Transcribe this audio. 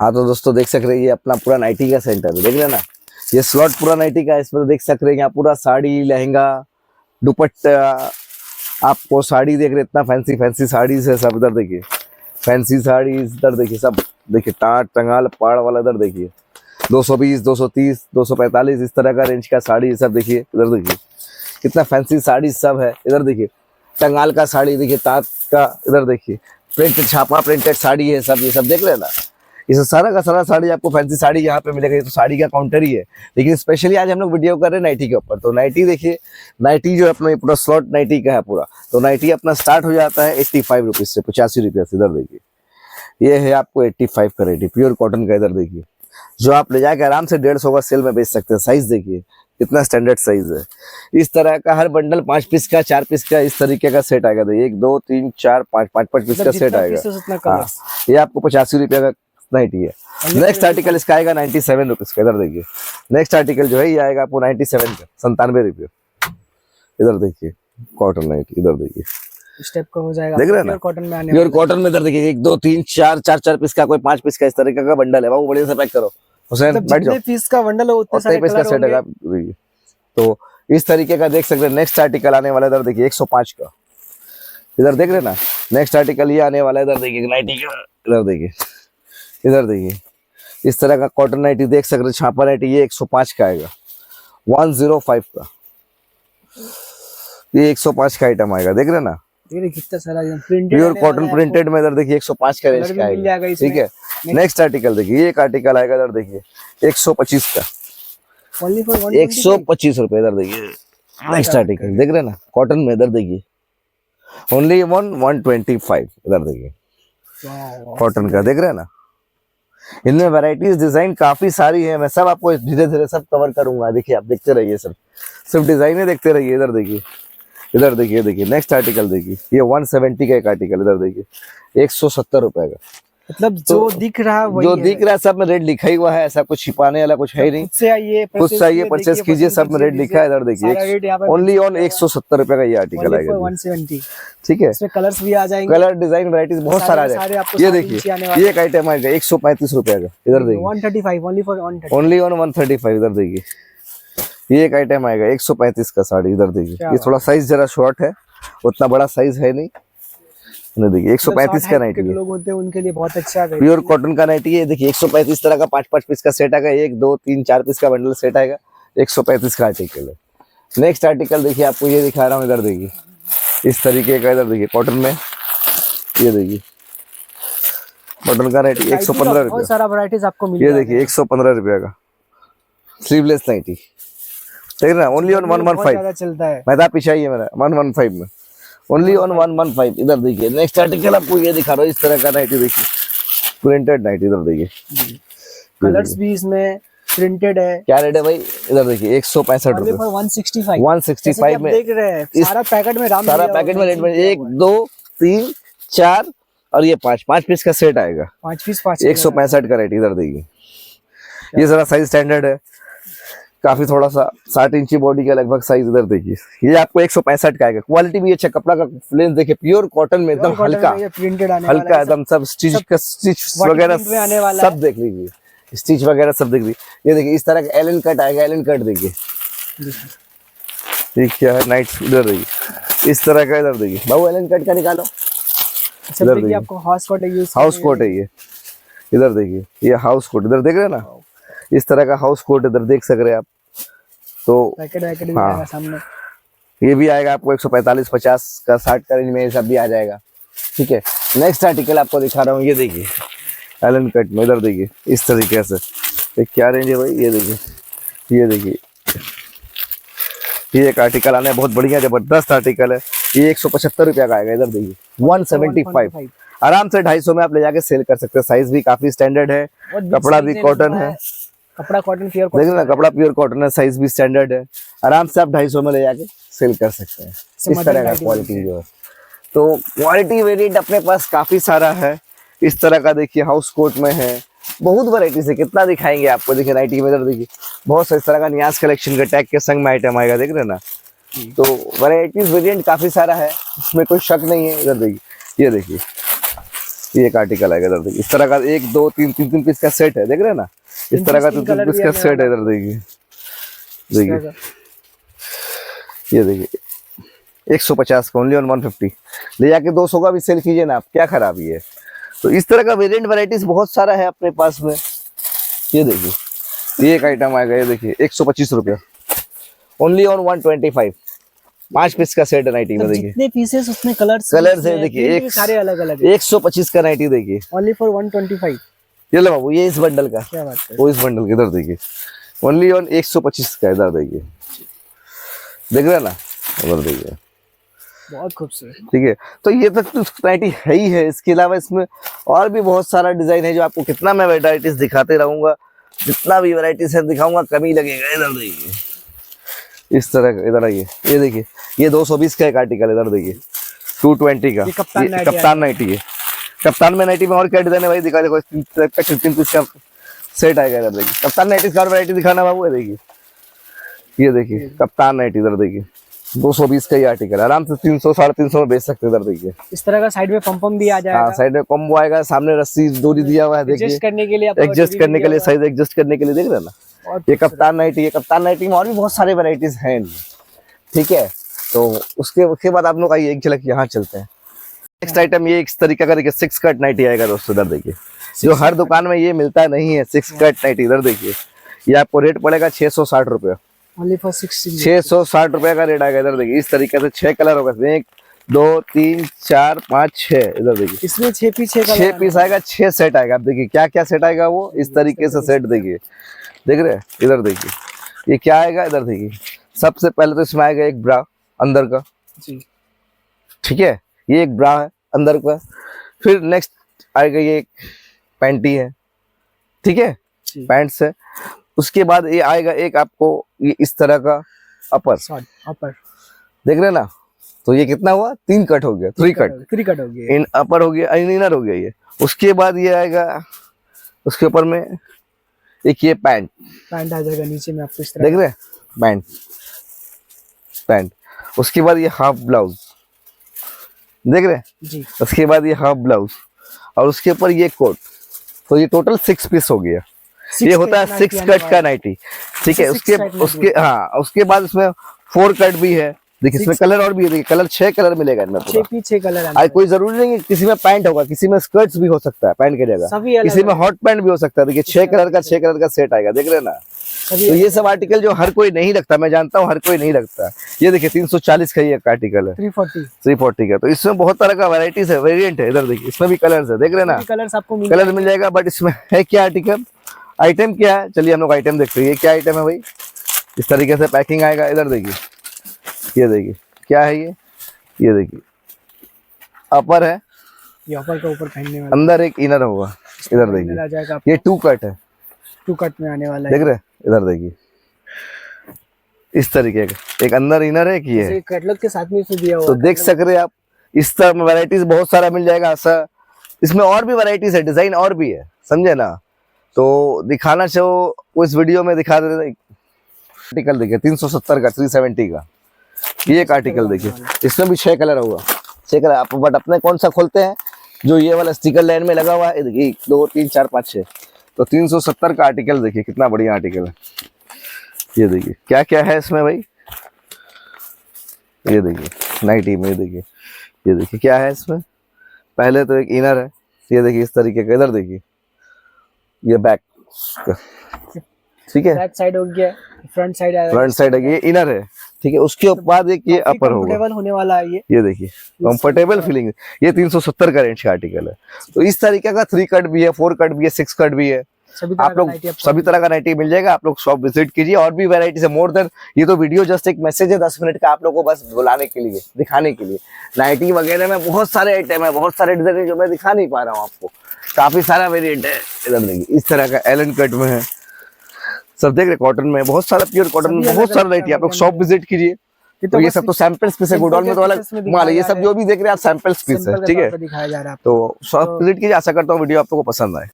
हाँ तो दोस्तों देख सक रहे हैं ये अपना पूरा नाइटी का सेंटर है, देख रहे ना, ये स्लॉट पूरा नाइटी का है। इसमें तो देख सक रहे हैं यहाँ पूरा साड़ी, लहंगा, दुपट्टा, आपको साड़ी देख रहे इतना फैंसी फैंसी साड़ीज है सब। इधर देखिए फैंसी साड़ी, इधर देखिए सब, देखिए टाट टंगाल पाड़ वाला, इधर देखिए 220, 230, 245 इस तरह का रेंज का साड़ी सब। देखिए इधर देखिए कितना फैंसी साड़ी सब है। इधर देखिए टंगाल का साड़ी, देखिए तात का, इधर देखिए प्रिंटेड, छापा प्रिंटेड साड़ी है सब। ये सब देख रहे हैं ना, ये सारा का सारा साड़ी आपको फैंसी साड़ी यहाँ पे मिलेगा। ये तो साड़ी का काउंटर ही है, लेकिन स्पेशली आज हम लोग वीडियो कर रहे हैं नाइटी के ऊपर। तो नाइटी देखिए, नाइटी जो है अपना पूरा स्लॉट नाइटी का है पूरा। तो नाइटी अपना स्टार्ट हो जाता है 85 रुपीज से, 85 रुपये से। इधर देखिए ये है आपको 85 का रेट, प्योर कॉटन का। इधर देखिए जो आप ले जाके आराम से 150 का सेल में बेच सकते हैं। साइज देखिए कितना स्टैंडर्ड साइज है। इस तरह का हर बंडल 5 पीस का, 4 पीस का इस तरीके का सेट आएगा। देखिए 1 2 3 4 5 5 पीस का सेट आएगा। हाँ, ये आपको 85 रुपये का नाइटी है। नेक्स्ट आर्टिकल इसका आएगा 97 रुपीज का। इधर देखिए नेक्स्ट आर्टिकल जो है ये आएगा आपको 97 का, 97 रुपये। इधर देखिए कॉटन नाइटी, इधर देखिए स्टेप का हो जाएगा, देख रहे हैं ना, कॉटन में आने प्योर कॉटन में। इधर देखिए 1 2 3 4 पीस का, कोई 5 पीस का, इस तरीके का बंडल है। बाबू बढ़िया से पैक करो, उसे बैठ जाओ। पीस का बंडल है उतने सारे पीस का सेट है। तो इस तरीके का देख सकते हैं। नेक्स्ट आर्टिकल आने वाला इधर देखिए 105 का। इधर देख रहे ना, नेक्स्ट आर्टिकल ये आने वाला है। इधर देखिए नाइटी का, इधर देखिए, इधर देखिए इस तरह का कॉटन नाइटी देख सकते हैं, छापा नाइटी। ये 105 का आएगा, 105 का। ये 105 का आइटम आएगा, देख रहे ना, कितना सारा प्रिंटेड, प्योर कॉटन प्रिंटेड में। इधर देखिए 105 का रेंज का आएगा, ठीक है। नेक्स्ट आर्टिकल देखिए, ये एक आर्टिकल आएगा इधर देखिए 125 का, 125 रुपए। इधर देखिए नेक्स्ट आर्टिकल देख रहे ना, कॉटन में। इधर देखिए ओनली 125। इधर देखिए कॉटन का, देख रहे हैं ना। इनमें वैरायटीज डिजाइन काफी सारी है। मैं सब आपको धीरे धीरे सब कवर करूंगा। देखिए आप देखते रहिए, सब सिर्फ डिजाइन ही देखते रहिए। इधर देखिए, इधर देखिए, देखिए नेक्स्ट आर्टिकल देखिए, ये 170 का एक आर्टिकल। इधर देखिए 170 रुपए का। मतलब जो दिख रहा है वही जो दिख रहा है सब में रेट लिखा ही हुआ है, ऐसा कुछ छिपाने वाला कुछ है ही नहीं। खुद से आइए परचेस कीजिए, सब में रेट लिखा है। इधर देखिए ओनली ऑन 170 रुपए का ये आर्टिकल आएगा, 170, ठीक है। इसमें कलर्स भी आ जाएंगे, कलर डिजाइन वैरायटीज बहुत सारा है। ये देखिए ये एक आइटम आएगा 135 रुपए का। इधर देखिए 135 ओनली ऑन 135। इधर देखिए ये एक आइटम आएगा 135 का साड़ी। इधर देखिए ये थोड़ा साइज जरा शॉर्ट है, उतना बड़ा साइज है नहीं। देखिए 135 का नाइटी लोग होते हैं उनके लिए बहुत अच्छा है। प्योर कॉटन का नाइटी है। देखिए 135 तरह का 5 पीस का सेट आएगा। 1 2 3 4 पीस का बंडल सेट आएगा। 135 का आर्टिकल है। नेक्स्ट आर्टिकल देखिए आपको ये दिखा रहा हूँ। इधर देखिए इस तरीके का, इधर देखिए कॉटन में, ये देखिए कॉटन का नाइटी 115 रुपये। बहुत सारा वैरायटीज आपको मिल ये देखिए 115 रुपये का स्लीवलेस नाइटी, देख रहे हैं ओनली ऑन 115 चलता है। मैं था पीछे ही है मेरा 115 में, ओनली ऑन 115। इधर देखिए नेक्स्ट आर्टिकल आपको ये दिखा रहा हूँ, इस तरह का नाइटी देखिए, प्रिंटेड नाइटी। इधर देखिए कलर्स भी इसमें प्रिंटेड है। क्या रेट है भाई? इधर देखिए 165 रुपए, 165 में देख रहे हैं। सारा पैकेट में राम, सारा पैकेट में रेट में 1 2 3 4 और ये 5 पीस का सेट आएगा। 5 पीस 165 का रेट। इधर देखिए ये जरा साइज स्टैंडर्ड है, काफी थोड़ा सा 60 इंची बॉडी का लगभग साइज। इधर देखिए ये आपको 165 का आएगा। क्वालिटी भी अच्छा, कपड़ा का लेंथ देखिए प्योर कॉटन में एकदम हल्का हल्का एकदम। सब स्टिच वगैरह सब देख लीजिए, स्टिच वगैरह सब देख लीजिए। ये देखिए इस तरह का एलन कट आएगा। एलन कट देखिए ठीक क्या है नाइट। इधर देखिए इस तरह का, इधर देखिए बाबू एलन कट का निकालो। इधर देखिए आपको हाउस कोट है, हाउस कोट है ये। इधर देखिए ये हाउस कोट, इधर देख रहे हैं ना, इस तरह का हाउस कोट इधर देख सक रहे हैं आप। तो पैकेट भी हाँ, आएगा सामने। ये भी आएगा आपको 145 50 का 60 का रेंज में, सब भी आ जाएगा, ठीक है। नेक्स्ट आर्टिकल आपको दिखा रहा हूँ, ये देखिए एलन कट में। इधर देखिए इस तरीके से, ये क्या रेंज है भाई? ये देखिए, ये देखिए ये एक आर्टिकल आना है, बहुत बढ़िया जबरदस्त आर्टिकल है। ये 175 रुपया का आएगा। इधर देखिए 175, आराम से 250 में आप ले जाके सेल कर सकते हैं। साइज भी काफी स्टैंडर्ड है, कपड़ा भी कॉटन है, कपड़ा कॉटन प्योर कॉटन, देखिए ना कपड़ा प्योर कॉटन है, साइज भी स्टैंडर्ड है। आराम से आप 250 में ले जाके सेल कर सकते हैं। इस तरह का क्वालिटी जो है, तो क्वालिटी वेरिएंट अपने पास काफी सारा है। इस तरह का देखिए हाउस कोट में है, बहुत वैरायटी से, कितना दिखाएंगे आपको। देखिए नाइटी में इधर देखिए बहुत सारे तरह का न्यास कलेक्शन के टैग के संग में आइटम आएगा, देख रहे ना। तो वैरायटीज वेरिएंट काफी सारा है, इसमें कोई शक नहीं है। इधर देखिए ये देखिए ये एक आर्टिकल आएगा इधर देखिए, इस तरह का 1 2 3 3 पीस का सेट है, देख रहे हैं ना, इस तरह का 3 पीस का सेट है इधर देखिए। देखिए ये देखिए 150 का, ओनली ऑन 150, ले जाके 200 का भी सेल कीजिए ना आप, क्या खराबी है। तो इस तरह का वेरिएंट वैरायटीज बहुत सारा है अपने पास में। ये देखिए ये एक आइटम आएगा, ये देखिए 125 रुपया, ओनली ऑन 125, 5 पीस का सेट है नाइटी में। देखिए जितने पीसेस उसमें कलर्स है, देखिए एक सारे अलग अलग है। 125 का नाइटी देखिए, ओनली फॉर 125। ये लो बाबू, ये इस बंडल का, क्या बात है, वो इस बंडल के, इधर देखिए ओनली ऑन 125 का, इधर देखिए, देख रहे हैं ना, उधर देखिए, बहुत खूबसूरत। ठीक है। तो ये तक तो नाइटी है ही है, इसके अलावा इसमें और भी बहुत सारा डिजाइन है, जो आपको कितना मैं वैरायटीज दिखाते रहूंगा, जितना भी वैरायटीज है दिखाऊंगा कम ही लगेगा। इधर देखिए इस तरह का, इधर आइए, ये देखिए ये 220 का एक आर्टिकल, इधर देखिए 220 का, ये कप्तान नाइटी है। कप्तान में नाइटी में और क्या डिजाइन है भाई, दिखा देखो, 3 पीस का सेट आएगा, इधर देखिए कप्तान नाइटी का और वैरायटी दिखाना बाबू, है देखिए, ये देखिए कप्तान नाइटी, इधर देखिए 220 का ये आर्टिकल, आराम से 300 350 में बेच सकते हैं। इधर देखिए इस तरह का साइड में पम भी आ जाएगा। हाँ, साइड में कॉम्बो आएगा, सामने रस्सी डोरी दिया हुआ है, देखिए एडजस्ट करने के लिए, एडजस्ट करने के लिए, साइज एडजस्ट करने के लिए, देख रहे हैं ना। ये कप्तान नाइटी, ये कप्तान नाइटी में और भी बहुत सारे वैरायटीज हैं, ठीक है। तो उसके बाद आप लोग आइए एक झलक यहाँ चलते हैं। नेक्स्ट आइटम ये इस तरीके का देखिए 6 कट नाइटी आएगा दोस्तों, इधर देखिए, जो हर दुकान में ये मिलता नहीं है, 6 कट नाइटी, इधर देखिए, ये आपको रेट पड़ेगा 660 रुपया, ओनली फॉर 60। 660 रुपए का रेट आएगा। इधर देखिए इस तरीके से 6 कलर होगा, 1 2 3 4 5 6, इधर देखिए इसमें 6 पीस 6 पीस आएगा, 6 सेट आएगा। आप देखिए क्या क्या सेट आएगा, वो इस तरीके से सेट देखिए, देख रहे हैं, इधर देखिए ये क्या आएगा, इधर देखिए सबसे पहले तो इसमें आएगा एक ब्रा अंदर का जी, ठीक है, ये एक ब्रा है अंदर का। फिर नेक्स्ट आएगा ये एक पैंटी है, ठीक है, पैंट्स है। उसके बाद ये आएगा एक आपको ये इस तरह का अपर, देख रहे हैं ना। तो ये कितना हुआ, 3 कट हो गया, 3 कट हो गया, इन अपर हो गया, इनर हो गया ये। उसके बाद ये आएगा, उसके ऊपर में एक ये पैंट आ जाएगा नीचे में, आपको इस तरह देख रहे हैं, पैंट। उसके बाद ये हाफ ब्लाउज, देख रहे हैं जी। उसके बाद ये हाफ ब्लाउज, और उसके ऊपर ये कोट। तो ये टोटल 6 पीस हो गया। ये होता है 6 कट का नाइटी, ठीक है। उसके हाँ, उसके बाद इसमें 4 कट भी है, देखिए इसमें कलर और भी है, देखिए कलर 6 कलर मिलेगा इनमें पूरा, 6 कलर। आज कोई जरूरी नहीं है, किसी में पैंट होगा, किसी में स्कर्ट्स भी हो सकता है पैंट की जगह, किसी में हॉट पैंट भी हो सकता है। देखिए 6 कलर का सेट आएगा, देख रहे हैं ना। तो ये सब आर्टिकल जो हर कोई नहीं रखता, मैं जानता हूँ हर कोई नहीं रखता। ये देखिए 340 का ये आर्टिकल है, 340 का। तो इसमें बहुत तरह का वैरायटीज है, वेरिएंट है, इधर देखिए इसमें भी कलर्स है, देख रहे हैं ना, कलर्स आपको कलर मिल जाएगा। बट इसमें है क्या आर्टिकल, आइटम क्या है, चलिए हम लोग आइटम देखते हैं। ये क्या आइटम है भाई, इस तरीके से पैकिंग आएगा, इधर देखिए, ये देखिए क्या है ये देखिए अपर है, ये अपर का ऊपर पहनने वाला, अंदर एक इनर होगा, इधर देखिए ये 2 कट है, 2 कट में आने वाला है, देख रहे हैं, इधर देखिए इस तरीके का एक अंदर इनर है, कि ये कैटलॉग के साथ में इसे दिया हुआ तो देख सक रहे हैं आप। इस तरह में वैरायटीज बहुत सारा मिल जाएगा ऐसा, इसमें और भी वैरायटीज है, डिजाइन और भी है, समझे ना। तो दिखाना चाहो इस वीडियो में दिखा दे। आर्टिकल देखिए 370 का, 370 का ये एक आर्टिकल देखिए, इसमें भी 6 कलर होगा, 6 कलर आप। बट अपने कौन सा खोलते हैं, जो ये वाला स्टिकर लाइन में लगा हुआ है, देखिए 1 2 3 4 5 6, तो 370 का आर्टिकल देखिए, कितना बढ़िया आर्टिकल है। ये देखिए क्या क्या है इसमें भाई, ये देखिए नाइटी में, ये देखिए क्या है इसमें। पहले तो एक इनर है, ये देखिए इस तरीके का, इधर देखिए ये बैक, ठीक है, बैक साइड हो गया, फ्रंट साइड है, ये इनर है, ठीक है। उसके बाद एक ये अपर होगा, कंफर्टेबल होने वाला है ये देखिए कंफर्टेबल फीलिंग। ये 370 का रेंज का आर्टिकल है। तो इस तरीके का 3 कट भी है, 4 कट भी है, 6 कट भी है, आप लोग सभी तरह का नाइटी मिल जाएगा। आप लोग शॉप विजिट कीजिए, और भी वैरायटीज है मोर देन। ये तो वीडियो जस्ट एक मैसेज है 10 मिनट का, आप लोग को बस बुलाने के लिए, दिखाने के लिए। नाइटी वगैरह में बहुत सारे आइटम है, बहुत सारे डिजाइन जो मैं दिखा नहीं पा रहा हूँ आपको, काफी सारा वेरिएंट है। इधर देखिए इस तरह का एलन कट में है, सब देख रहे, कॉटन में बहुत सारा, प्योर कॉटन में बहुत सारा नाइटी। आप लोग शॉप विजिट कीजिए। तो ये सब तो सैंपल्स पीस है, गोडाउन में तो अलग माल है, ये सब जो भी देख रहे हैं आप सैंपल्स पीस है, ठीक है। तो शॉप विजिट कीजिए, आशा करता हूँ वीडियो आप लोगों को पसंद आए।